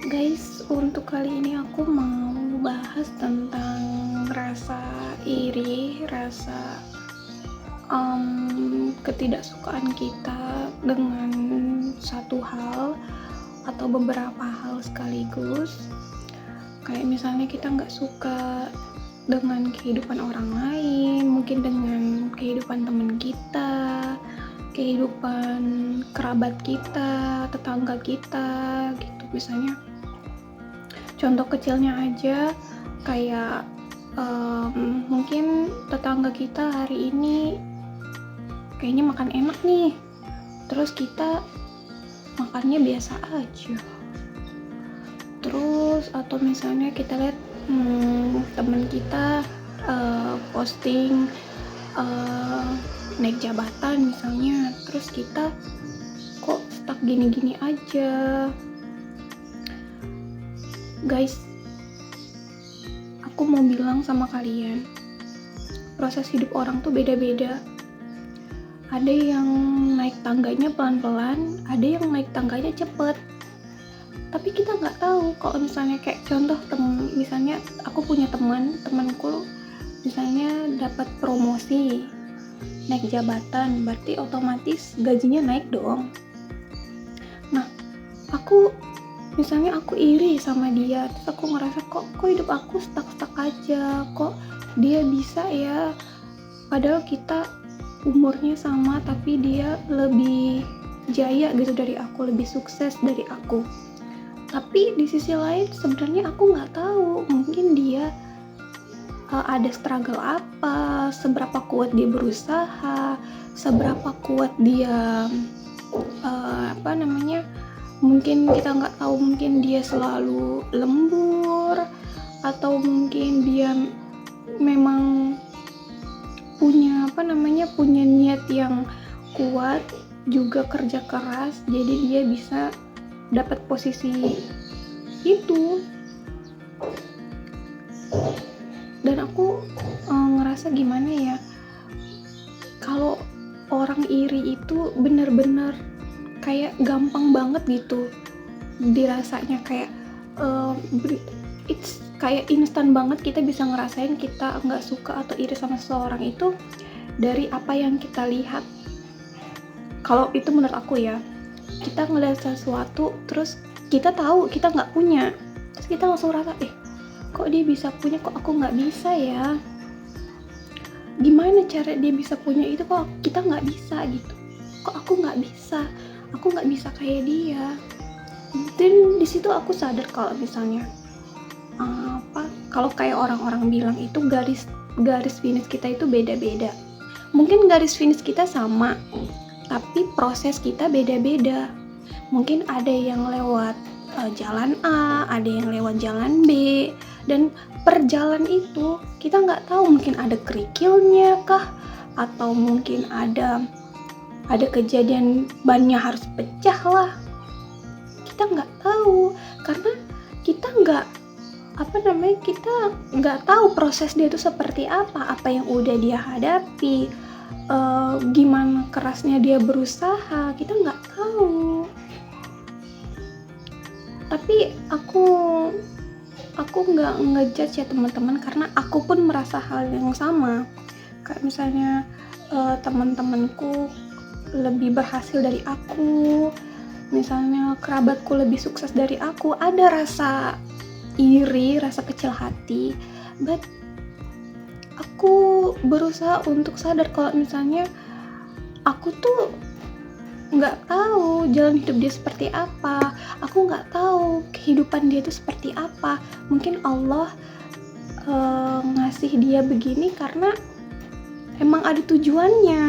Guys, untuk kali ini aku mau bahas tentang rasa iri, rasa ketidaksukaan kita dengan satu hal atau beberapa hal sekaligus. Kayak misalnya kita nggak suka dengan kehidupan orang lain, mungkin dengan kehidupan teman kita, kehidupan kerabat kita, tetangga kita, gitu. Misalnya contoh kecilnya aja kayak mungkin tetangga kita hari ini kayaknya makan enak nih, terus kita makannya biasa aja. Terus atau misalnya kita lihat teman kita posting naik jabatan misalnya, terus kita kok stuck gini-gini aja. Guys, aku mau bilang sama kalian, proses hidup orang tuh beda-beda. Ada yang naik tangganya pelan-pelan, ada yang naik tangganya cepet. Tapi kita nggak tahu kalau misalnya kayak contoh misalnya aku punya temanku misalnya dapat promosi, naik jabatan, berarti otomatis gajinya naik dong. Nah, misalnya aku iri sama dia, terus aku ngerasa kok hidup aku stuck aja, kok dia bisa ya, padahal kita umurnya sama tapi dia lebih jaya gitu dari aku, lebih sukses dari aku. Tapi di sisi lain sebenarnya aku nggak tahu, mungkin dia ada struggle apa, seberapa kuat dia berusaha, seberapa kuat dia mungkin kita nggak tahu, mungkin dia selalu lembur, atau mungkin dia memang punya niat yang kuat, juga kerja keras, jadi dia bisa dapat posisi itu. Dan aku ngerasa gimana ya, kalau orang iri itu bener-bener kayak gampang banget gitu dirasanya, kayak it's kayak instan banget kita bisa ngerasain kita nggak suka atau iri sama seseorang itu dari apa yang kita lihat. Kalau itu menurut aku ya, kita ngeliat sesuatu terus kita tahu kita nggak punya, terus kita langsung rasa kok dia bisa punya, kok aku nggak bisa ya, gimana cara dia bisa punya itu kok kita nggak bisa gitu, kok aku nggak bisa kayak dia. Dan di situ aku sadar kalau misalnya kalau kayak orang-orang bilang itu garis finish kita itu beda-beda. Mungkin garis finish kita sama, tapi proses kita beda-beda. Mungkin ada yang lewat jalan A, ada yang lewat jalan B, dan per jalan itu kita nggak tahu, mungkin ada kerikilnya kah, atau mungkin ada kejadian bannya harus pecah lah. Kita nggak tahu karena kita nggak tahu proses dia itu seperti apa yang udah dia hadapi, gimana kerasnya dia berusaha, kita nggak tahu. Tapi aku nggak ngejudge ya teman-teman, karena aku pun merasa hal yang sama. Kayak misalnya teman-temanku lebih berhasil dari aku, misalnya kerabatku lebih sukses dari aku, ada rasa iri, rasa kecil hati. But aku berusaha untuk sadar kalau misalnya aku tuh nggak tahu jalan hidup dia seperti apa, aku nggak tahu kehidupan dia itu seperti apa. Mungkin Allah ngasih dia begini karena emang ada tujuannya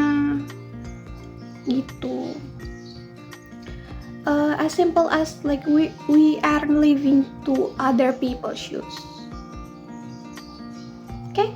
gitu. As simple as like we are living to other people's shoes. Okay?